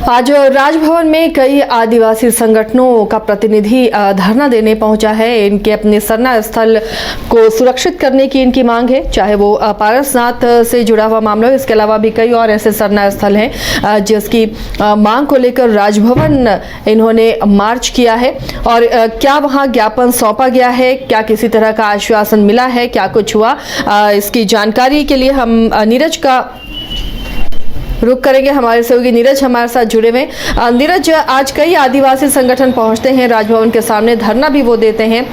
आज राजभवन में कई आदिवासी संगठनों का प्रतिनिधि धरना देने पहुंचा है। इनके अपने सरना स्थल को सुरक्षित करने की इनकी मांग है, चाहे वो पारसनाथ से जुड़ा हुआ मामला हो। इसके अलावा भी कई और ऐसे सरना स्थल हैं जिसकी मांग को लेकर राजभवन इन्होंने मार्च किया है। और क्या वहां ज्ञापन सौंपा गया है, क्या किसी तरह का आश्वासन मिला है, क्या कुछ हुआ, इसकी जानकारी के लिए हम नीरज का रुक करेंगे। हमारे सहयोगी नीरज हमारे साथ जुड़े हुए। नीरज, आज कई आदिवासी संगठन पहुंचते हैं राजभवन के सामने, धरना भी वो देते हैं।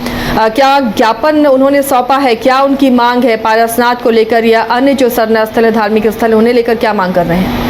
क्या ज्ञापन उन्होंने सौंपा है, क्या उनकी मांग है पारसनाथ को लेकर या अन्य जो सरना स्थल है, धार्मिक स्थल, उन्हें लेकर क्या मांग कर रहे हैं?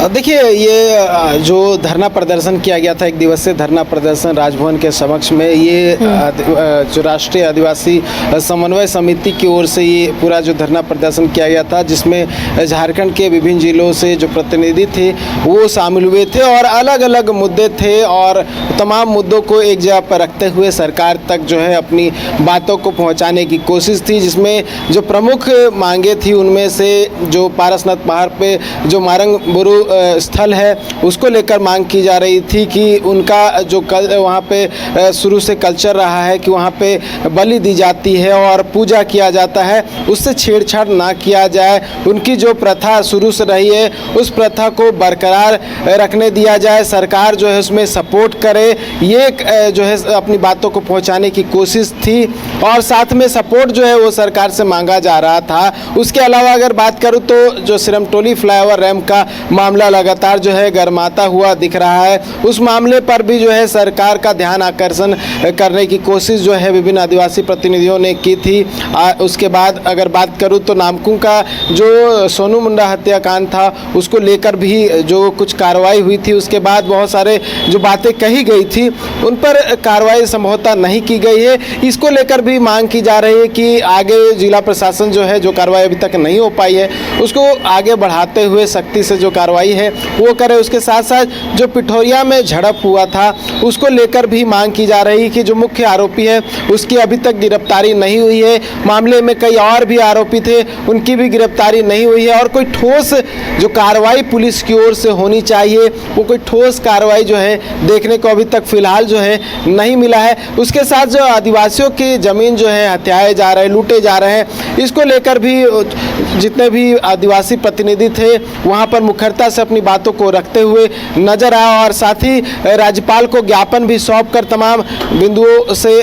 देखिए, ये जो धरना प्रदर्शन किया गया था, एक दिवसीय धरना प्रदर्शन राजभवन के समक्ष में, ये जो राष्ट्रीय आदिवासी समन्वय समिति की ओर से ये पूरा जो धरना प्रदर्शन किया गया था, जिसमें झारखंड के विभिन्न जिलों से जो प्रतिनिधि थे वो शामिल हुए थे और अलग अलग मुद्दे थे और तमाम मुद्दों को एक जगह पर रखते हुए सरकार तक जो है अपनी बातों को पहुँचाने की कोशिश थी। जिसमें जो प्रमुख मांगे थी उनमें से जो पारसनाथ पहाड़ पे जो मारंग बुरु स्थल है उसको लेकर मांग की जा रही थी कि उनका जो वहाँ पे शुरू से कल्चर रहा है कि वहाँ पे बलि दी जाती है और पूजा किया जाता है, उससे छेड़छाड़ ना किया जाए। उनकी जो प्रथा शुरू से रही है उस प्रथा को बरकरार रखने दिया जाए, सरकार जो है उसमें सपोर्ट करे, ये जो है अपनी बातों को पहुँचाने की कोशिश थी। और साथ में सपोर्ट जो है वो सरकार से मांगा जा रहा था। उसके अलावा अगर बात करूँ तो जो सिरमटोली फ्लाईओवर रैम्प का मामला लगातार जो है गरमाता हुआ दिख रहा है, उस मामले पर भी जो है सरकार का ध्यान आकर्षण करने की कोशिश जो है विभिन्न आदिवासी प्रतिनिधियों ने की थी। उसके बाद अगर बात करूं तो नामकुम का जो सोनू मुंडा हत्याकांड था उसको लेकर भी जो कुछ कार्रवाई हुई थी, उसके बाद बहुत सारे जो बातें कही गई थी उन पर कार्रवाई संभवतः नहीं की गई है। इसको लेकर भी मांग की जा रही है कि आगे जिला प्रशासन जो है जो कार्रवाई अभी तक नहीं हो पाई है उसको आगे बढ़ाते हुए सख्ती से जो कार्रवाई है वो करे। उसके साथ साथ जो पिठोरिया में झड़प हुआ था उसको लेकर भी मांग की जा रही है कि जो मुख्य आरोपी है उसकी अभी तक गिरफ्तारी नहीं हुई है। मामले में कई और भी आरोपी थे, उनकी भी गिरफ्तारी नहीं हुई है और कोई ठोस जो कार्रवाई पुलिस की ओर से होनी चाहिए वो कोई ठोस कार्रवाई जो है देखने को अभी तक फिलहाल जो है नहीं मिला है। उसके साथ जो आदिवासियों की ज़मीन जो है हत्याए जा रहे हैं, लूटे जा रहे हैं, इसको लेकर भी जितने भी आदिवासी प्रतिनिधि थे वहाँ पर मुखरता से अपनी बातों को रखते हुए नजर आया और साथ ही राज्यपाल को ज्ञापन भी सौंपकर तमाम बिंदुओं से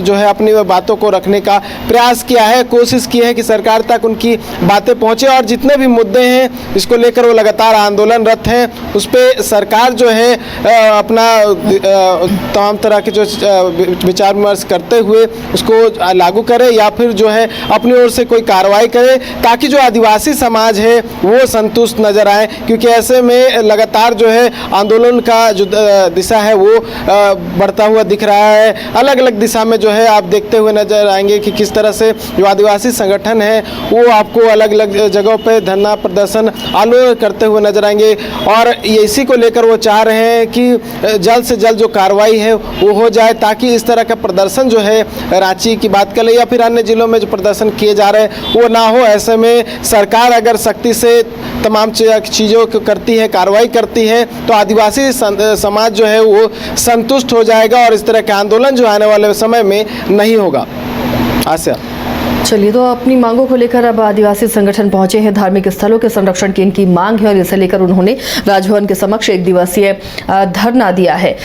जो है अपनी बातों को रखने का प्रयास किया है, कोशिश की है कि सरकार तक उनकी बातें पहुंचे। और जितने भी मुद्दे हैं इसको लेकर वो लगातार आंदोलनरत हैं, उस पर सरकार जो है अपना तमाम तरह के जो विचार विमर्श करते हुए उसको लागू करे या फिर जो है अपनी ओर से कोई कार्रवाई करे ताकि जो आदिवासी समाज है वो संतुष्ट नजर आए। क्योंकि ऐसे में लगातार जो है आंदोलन का जो दिशा है वो बढ़ता हुआ दिख रहा है। अलग अलग दिशा में जो है आप देखते हुए नजर आएंगे कि किस तरह से जो आदिवासी संगठन है वो आपको अलग अलग जगहों पे धरना प्रदर्शन आंदोलन करते हुए नजर आएंगे। और इसी को लेकर वो चाह रहे हैं कि जल्द से जल्द जो कार्रवाई है वो हो जाए ताकि इस तरह का प्रदर्शन जो है रांची की बात करें या फिर अन्य जिलों में जो प्रदर्शन किए जा रहे हैं वो ना हो। ऐसे में सरकार अगर सख्ती से तमाम चीज़ों को करती है, कार्रवाई करती है तो आदिवासी समाज जो है वो संतुष्ट हो जाएगा और इस तरह के आंदोलन जो आने वाले समय में नहीं होगा। आशा। चलिए, तो अपनी मांगों को लेकर अब आदिवासी संगठन पहुंचे हैं। धार्मिक स्थलों के संरक्षण की इनकी मांग है और इसे लेकर उन्होंने राजभवन के समक्ष एक दिवसीय धरना दिया है।